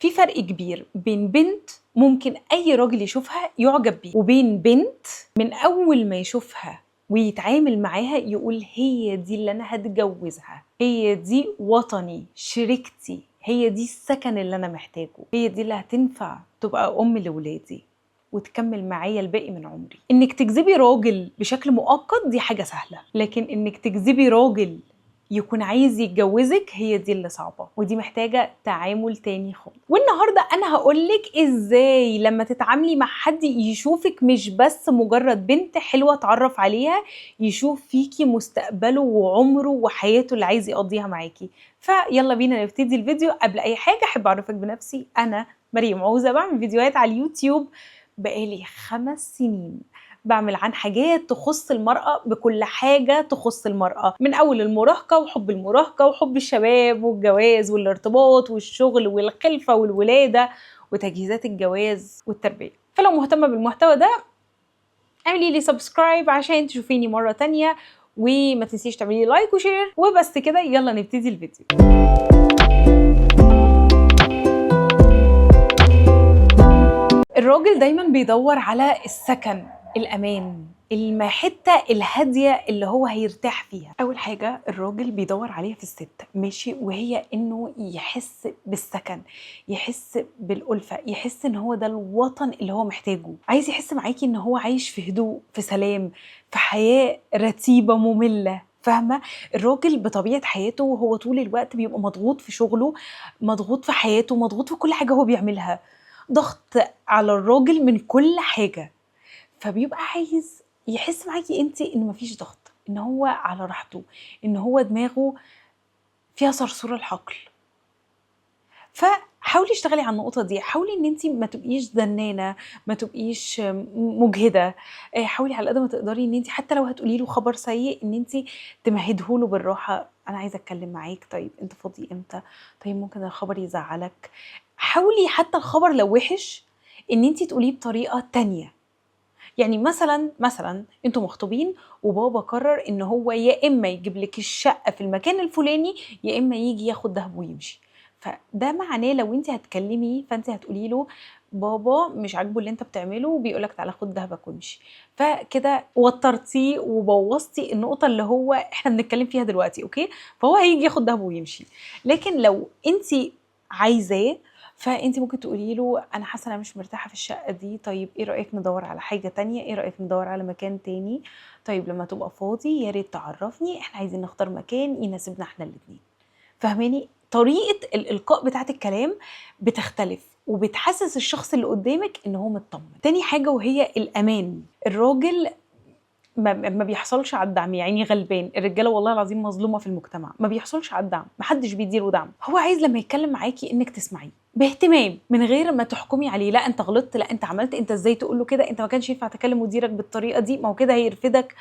في فرق كبير بين بنت ممكن أي راجل يشوفها يعجب بيها، وبين بنت من أول ما يشوفها ويتعامل معاها يقول هي دي اللي أنا هتجوزها، هي دي وطني، شريكتي، هي دي السكن اللي أنا محتاجه، هي دي اللي هتنفع تبقى أم لولادي وتكمل معايا الباقي من عمري. إنك تجذبي راجل بشكل مؤقت دي حاجة سهلة، لكن إنك تجذبي راجل يكون عايز يتجوزك هي دي اللي صعبة، ودي محتاجة تعامل تاني خالص. والنهاردة أنا هقولك إزاي لما تتعاملي مع حد يشوفك مش بس مجرد بنت حلوة اتعرف عليها، يشوف فيكي مستقبله وعمره وحياته اللي عايز يقضيها معاكي. فيلا بينا نبتدي الفيديو. قبل أي حاجة أحب أعرفك بنفسي، أنا مريم عوزة، بعمل فيديوهات على اليوتيوب بقالي 5 سنين، بعمل عن حاجات تخص المرأة، بكل حاجة تخص المرأة، من أول المراهقة وحب المراهقة وحب الشباب والجواز والارتباط والشغل والخلفة والولادة وتجهيزات الجواز والتربية. فلو مهتمة بالمحتوى ده اعملي لي سبسكرايب عشان تشوفيني مرة تانية، وما تنسيش تعملي لايك وشير. وبس كده، يلا نبتدي الفيديو. الراجل دايما بيدور على السكن، الأمان، الحتة الهادية اللي هو هيرتاح فيها. أول حاجة الراجل بيدور عليها في الست، ماشي، وهي إنه يحس بالسكن، يحس بالألفة، يحس إن هو ده الوطن اللي هو محتاجه. عايز يحس معاكي إن هو عايش في هدوء، في سلام، في حياة رتيبة مملة. فاهمة؟ الراجل بطبيعة حياته وهو طول الوقت بيبقى مضغوط في شغله، مضغوط في حياته، مضغوط في كل حاجة هو بيعملها، ضغط على الراجل من كل حاجة. فبيبقى عايز يحس معاكي انت ان مفيش ضغط، ان هو على راحته، ان هو دماغه فيها صرصور الحقل. فحاولي اشتغلي على النقطة دي، حاولي ان انت ما تبقيش زنانة، ما تبقيش مجهدة. حاولي على قد ما تقدري ان انت حتى لو هتقولي له خبر سيء ان انت تمهده له بالراحة. انا عايزة اتكلم معاك، طيب انت فاضي امتى؟ طيب ممكن الخبر يزعلك؟ حاولي حتى الخبر لو وحش ان انت تقوليه بطريقة تانية. يعني مثلا انتوا مخطوبين وبابا قرر ان هو يا اما يجيب لك الشقه في المكان الفلاني، يا اما يجي ياخد دهب ويمشي. فده معناه لو انت هتكلمي فانت هتقولي له بابا مش عاجبه اللي انت بتعمله وبيقولك تعالى خد دهبك وامشي. فكده وترتيه وبوظتي النقطه اللي هو احنا بنتكلم فيها دلوقتي، اوكي؟ فهو هيجي ياخد دهبه ويمشي. لكن لو انت عايزاه فانت ممكن تقولي له انا حاسه انا مش مرتاحه في الشقه دي، طيب ايه رايك ندور على حاجه تانية، ايه رايك ندور على مكان تاني، طيب لما تبقى فاضي يا ريت تعرفني، احنا عايزين نختار مكان يناسبنا احنا الاتنين. فاهماني؟ طريقه الالقاء بتاعت الكلام بتختلف وبتحسس الشخص اللي قدامك ان هو مطمن. تاني حاجه وهي الامان. الراجل ما بيحصلش على الدعم، يعني غلبان. الرجاله والله العظيم مظلومه في المجتمع، ما بيحصلش على الدعم، محدش بيديله دعم. هو عايز لما يتكلم معاكي انك تسمعيه باهتمام من غير ما تحكمي عليه، لا انت غلطت، لا انت عملت، انت ازاي تقول له كده، انت ما كانش ينفع تكلم مديرك بالطريقه دي، ما هو كده هيرفدك.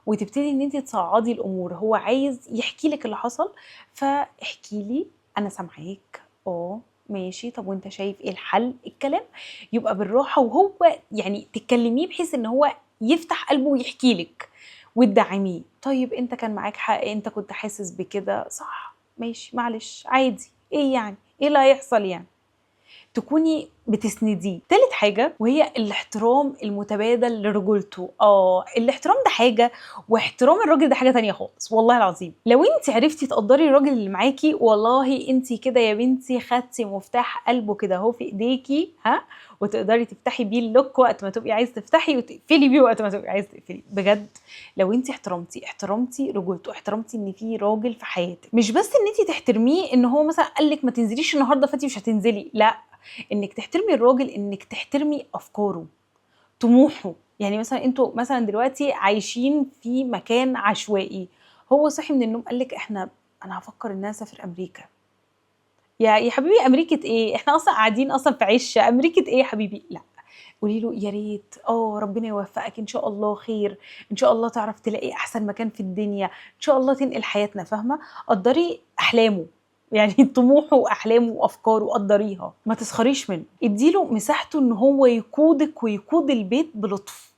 وتبتدي ان انت تصعدي الامور. هو عايز يحكي لك اللي حصل، فاحكي لي انا سامعاك، ماشي، طب وانت شايف ايه الحل؟ الكلام يبقى بالراحه، وهو يعني تكلميه بحيث ان هو يفتح قلبه ويحكي لك وتدعميه. طيب انت كان معاك حق، انت كنت حاسس بكده، صح، ماشي، معلش، عادي، ايه يعني، ايه اللي هيحصل يعني؟ تكوني بتسنديه. تالت حاجة وهي الاحترام المتبادل لرجولته. الاحترام ده حاجة، واحترام الراجل ده حاجة تانية خالص. والله العظيم لو انت عرفتي تقدري الراجل اللي معاكي، والله انت كده يا بنتي خدتي مفتاح قلبه كده اهو في ايديكي، وتقدري تفتحي بيه اللوك وقت ما تبقي عايز تفتحي، وتقفلي بيه وقت ما تبقي عايز تقفلي. بجد لو انت احترمتي رجولته، احترمتي ان في راجل في حياتك، مش بس ان انت تحترميه ان هو مثلا قال لك ما تنزليش النهارده فانت مش هتنزلي، لا، انك تحترمي الراجل، انك تحترمي افكاره، طموحه. يعني مثلا انتوا مثلا دلوقتي عايشين في مكان عشوائي، هو صحي من النوم قال لك انا هفكر ان انا اسافر امريكا. يا حبيبي، امريكا ايه؟ احنا اصلا قاعدين اصلا في عشه، امريكا ايه يا حبيبي؟ لا، قولي له يا ريت، ربنا يوفقك، ان شاء الله خير، ان شاء الله تعرف تلاقي احسن مكان في الدنيا، ان شاء الله تنقل حياتنا. فاهمه؟ قدري احلامه، يعني طموحه واحلامه وافكاره قدريها، ما تسخريش منه. اديله مساحته ان هو يقودك ويقود البيت بلطف.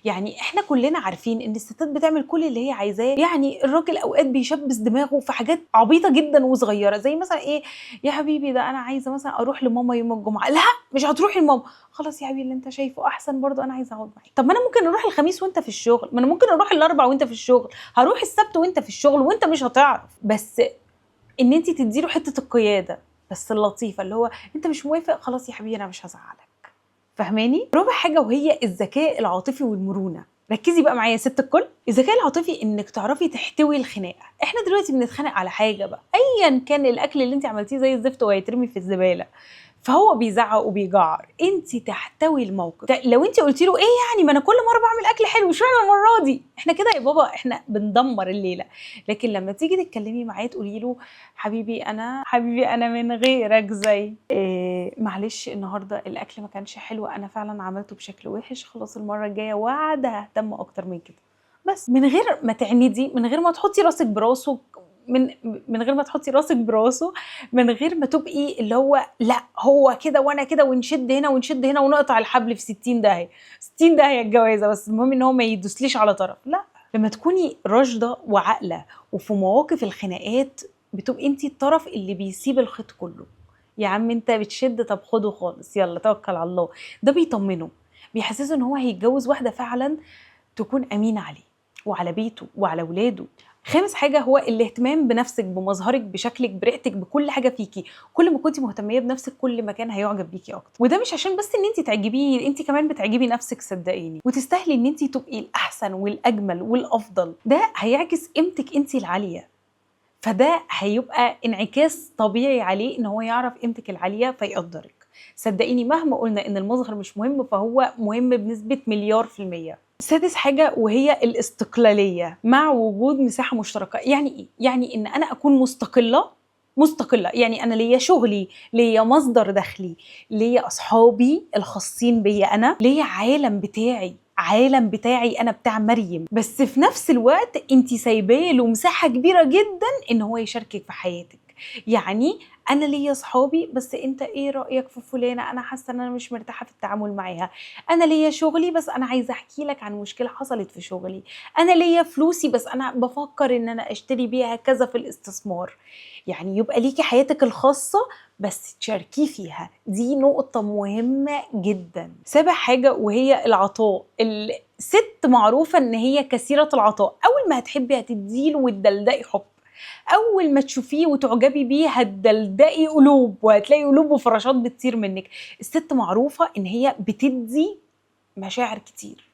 يعني إحنا كلنا عارفين إن الستات بتعمل كل اللي هي عايزاه، يعني الراجل أوقات بيشبِّث دماغه في حاجات عبيطة جدًا وصغيرة، زي مثلًا إيه، يا حبيبي ده أنا عايزة مثلًا أروح لماما يوم الجمعة، لأ مش هتروحي لماما، خلاص يا حبيبي اللي أنت شايفه أحسن برضه أنا عايزة أقعد معاك، طب ما أنا ممكن أروح الخميس وأنت في الشغل، ما أنا ممكن أروح الأربع وأنت في الشغل، هاروح السبت وأنت في الشغل وأنت مش هتعرف، بس إن أنتِ تدّي له حتة القيادة، بس اللطيفة، اللي هو أنت مش موافق خلاص يا حبيبي أنا مش هازعّلك. فاهماني؟ رابع حاجة وهي الذكاء العاطفي والمرونة. ركزي بقى معايا يا ست الكل، الذكاء العاطفي انك تعرفي تحتوي الخناقه. احنا دلوقتي بنتخانق على حاجه بقى، ايا كان الاكل اللي انت عملتيه زي الزفت وهيترمي في الزباله، فهو بيزعق وبيجعر، انت تحتوي الموقف. لو انت قلتي له ايه يعني، ما انا كل مره بعمل اكل حلو، اشمعنى المره دي؟ احنا كده يا بابا احنا بندمر الليله. لكن لما تيجي تتكلمي معاه تقولي له حبيبي انا من غيرك زي معلش النهارده الاكل ما كانش حلو، انا فعلا عملته بشكل وحش، خلاص المره الجايه وعد ههتم اكتر من كده. بس من غير ما تعندي، من غير ما تحطي راسك براسه، من غير ما تحطي راسك براسه، من غير ما تبقي اللي هو لا هو كده وانا كده، ونشد هنا ونشد هنا ونقطع الحبل في 60 داهيه 60 داهيه الجوازه، بس المهم ان هو ما يدوسليش على طرف. لا، لما تكوني راشده وعاقله وفي مواقف الخناقات بتبقي انت الطرف اللي بيسيب الخيط كله. يا عم انت بتشد، طب خده خالص، يلا توكل على الله. ده بيطمنه، بيحسسه ان هو هيتجوز واحده فعلا تكون امينه عليه وعلى بيته وعلى ولاده. خامس حاجة هو الاهتمام بنفسك، بمظهرك، بشكلك، بريحتك، بكل حاجة فيكي. كل ما كنتي مهتمية بنفسك كل ما كان هيعجب بيكي اكتر، وده مش عشان بس ان انت تعجبيه، انت كمان بتعجبي نفسك صدقيني، وتستاهلي ان انت تبقي الاحسن والاجمل والافضل. ده هيعكس قيمتك انت العالية، فده هيبقى انعكاس طبيعي عليه ان هو يعرف قيمتك العالية فيقدرك. صدقيني مهما قلنا ان المظهر مش مهم، فهو مهم بنسبة مليار في المية. سادس حاجة وهي الاستقلالية مع وجود مساحة مشتركة. يعني ايه؟ يعني ان انا اكون مستقلة، يعني انا ليا شغلي، ليا مصدر دخلي، ليا اصحابي الخاصين بيا، انا ليا عالم بتاعي انا بتاع مريم، بس في نفس الوقت انت سايباه له مساحة كبيرة جدا ان هو يشاركك في حياتك. يعني انا ليا صحابي، بس انت ايه رايك في فلانه، انا حاسه ان انا مش مرتاحه في التعامل معاها. انا ليا شغلي، بس انا عايزه احكي لك عن مشكله حصلت في شغلي. انا ليا فلوسي، بس انا بفكر ان انا اشتري بيها كذا في الاستثمار. يعني يبقى ليكي حياتك الخاصه بس تشاركي فيها، دي نقطة مهمة جدا. سابع حاجة وهي العطاء. الست معروفة ان هي كثيرة العطاء، اول ما هتحبي هتديله وتدلدقي حب، اول ما تشوفيه وتعجبي بيه هتدلدقي قلوب، وهتلاقي قلوب وفراشات بتطير منك. الست معروفة ان هي بتدي مشاعر كتير،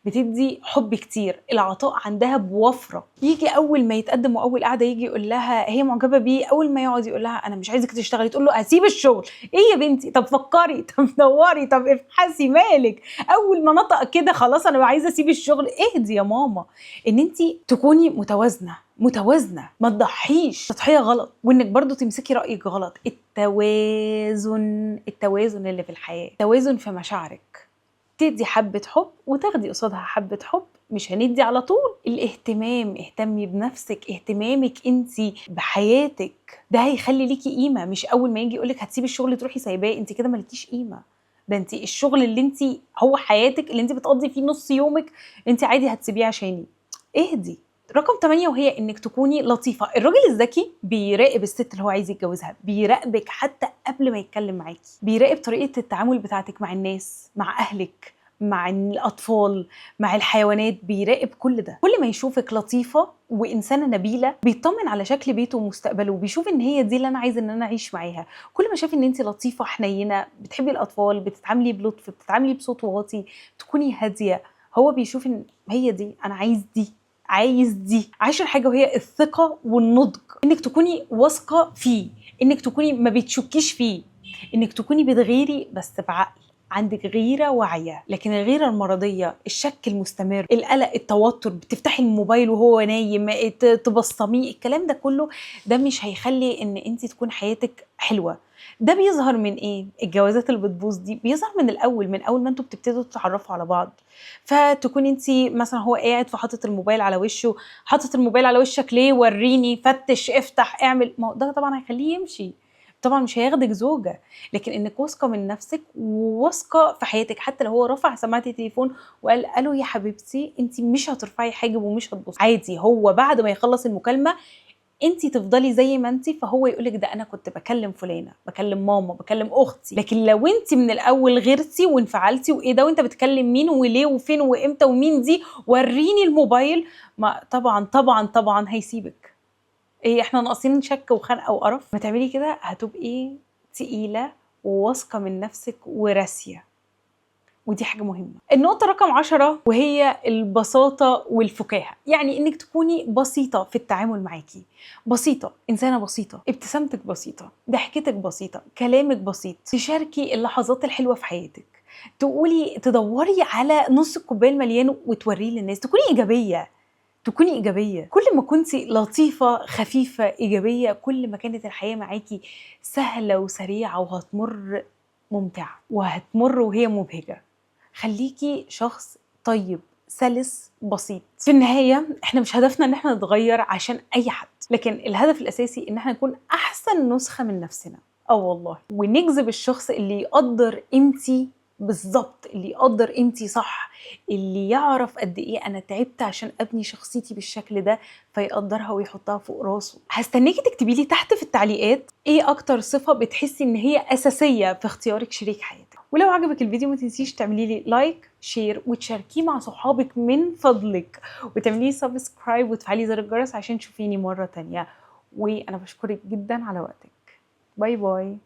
بتدي حب كتير، العطاء عندها بوفرة. يجي اول ما يتقدم واول قعده يجي يقول لها هي معجبه بيه، اول ما يقعد يقول لها انا مش عايزك تشتغلي، تقول له اسيب الشغل؟ ايه يا بنتي، طب فكري، طب دوري، طب ابحثي مالك. اول ما نطق كده خلاص انا عايزه اسيب الشغل. اهدي يا ماما، ان انت تكوني متوازنه، ما تضحيش تضحيه غلط، وانك برضو تمسكي رايك غلط. التوازن اللي في الحياه، توازن في مشاعرك، تدي حبة حب وتاخدي قصادها حبة حب، مش هندي على طول. الاهتمام، اهتمي بنفسك، اهتمامك انتي بحياتك ده هيخلي ليكي قيمة. مش اول ما يجي يقولك هتسيبي الشغل تروحي سايباه، انتي كده مالكيش قيمة. ده انتي الشغل اللي انتي هو حياتك، اللي انتي بتقضي فيه نص يومك، انتي عادي هتسيبيه عشاني. اهدي. رقم 8 وهي انك تكوني لطيفة. الراجل الذكي بيراقب الست اللي هو عايز يتجوزها، بيراقبك حتى قبل ما يتكلم معاكي، بيراقب طريقة التعامل بتاعتك مع الناس، مع اهلك، مع الأطفال، مع الحيوانات، بيراقب كل ده. كل ما يشوفك لطيفة وإنسانة نبيلة بيطمن على شكل بيته ومستقبله، وبيشوف إن هي دي اللي أنا عايزة إن أنا أعيش معاها. كل ما شاف إن أنت لطيفة حنينة، بتحبي الأطفال، بتتعاملي بلطف، بتتعاملي بصوت واطي، تكوني هادية، هو بيشوف إن هي دي أنا عايز دي. 10 حاجة وهي الثقة والنضج، إنك تكوني واثقة فيه، إنك تكوني ما بتشكيش فيه، إنك تكوني بتغيري بس بعقل، عندك غيرة واعية. لكن الغيرة المرضية، الشك المستمر، القلق، التوتر، بتفتحي الموبايل وهو نايم، تبصميه، الكلام ده كله ده مش هيخلي ان انت تكون حياتك حلوة. ده بيظهر من ايه؟ الجوازات اللي بتبوظ دي بيظهر من اول ما انتوا بتبتدوا تتعرفوا على بعض. فتكون انت مثلا هو قاعد فحاطط الموبايل على وشه، حاطط الموبايل على وشك ليه؟ وريني، فتش، افتح، اعمل. ما هو ده طبعا هيخليه يمشي، طبعًا مش هياخدِك زوجة، لكن إنِّك واثقة من نفسِك وواثقة في حياتِك، حتى لو هو رفع سماعة التليفون وقال ألو يا حبيبتي، أنتِ مش هترفعي حاجب ومش هتبُصّي، عادي هو بعد ما يخلّص المكالمة أنتِ تفضلي زي ما أنتِ، فهو يقول لِك ده أنا كنت باكلم فلانة، باكلم ماما، باكلم أختي، لكن لو أنتِ من الأول غِيرتِ وانفعلتِ وإيه ده وأنت بتكلم مين وليه وفين وإمتى ومين دي، ورّيني الموبايل، ما طبعًا، طبعًا، طبعًا هيسيبِك. إيه إحنا ناقصين شَك وخنقة وقرف؟ أمّا تعملي كده هتبقي تقيلة وواثقة من نفسِك وراسية. ودي حاجة مهمة. النقطة رقم 10 وهي البساطة والفُكاهة، يعني إنِّك تكوني بسيطة في التعامل معاكِ، بسيطة، إنسانة بسيطة، ابتسامتِك بسيطة، ضحكتِك بسيطة، كلامِك بسيط، تشاركي اللحظات الحلوة في حياتِك، تدوّري على نُص الكوباية المليان وتورّيه للناس، تكوني إيجابية، تكوني إيجابية، كل ما كنتِ لطيفة، خفيفة، إيجابية، كل ما كانت الحياة معاكِ سهلة وسريعة وهتمُر ممتعة، وهتمُر وهي مبهجة. خلّيكِ شخص طيب، سَلِس، بسيط. في النهاية إحنا مش هدفنا إن إحنا نتغيّر عشان أي حد، لكن الهدف الأساسي إن إحنا نكون أحسن نسخة من نفسنا. آه والله، ونجذب الشخص اللي يقدّر قيمتي بالضبط، اللي يقدّر قيمتي صح، اللي يعرف قد إيه أنا تعبت عشان أبني شخصيتي بالشكل ده، فيقدّرها ويحطها فوق راسه. هاستناكِ تكتبي لي تحت في التعليقات إيه أكتر صفة بتحسي إن هي أساسية في اختيارِك شريك حياتِك. ولو عجبِك الفيديو ما تنسيش تعملي لي لايك، شير وتشاركيه مع صحابِك من فضلِك، وتعملي لي سبسكرايب وتفعلي زر الجرس عشان تشوفيني مرة تانية. وأنا باشكرِك جدًا على وقتِك. باي باي.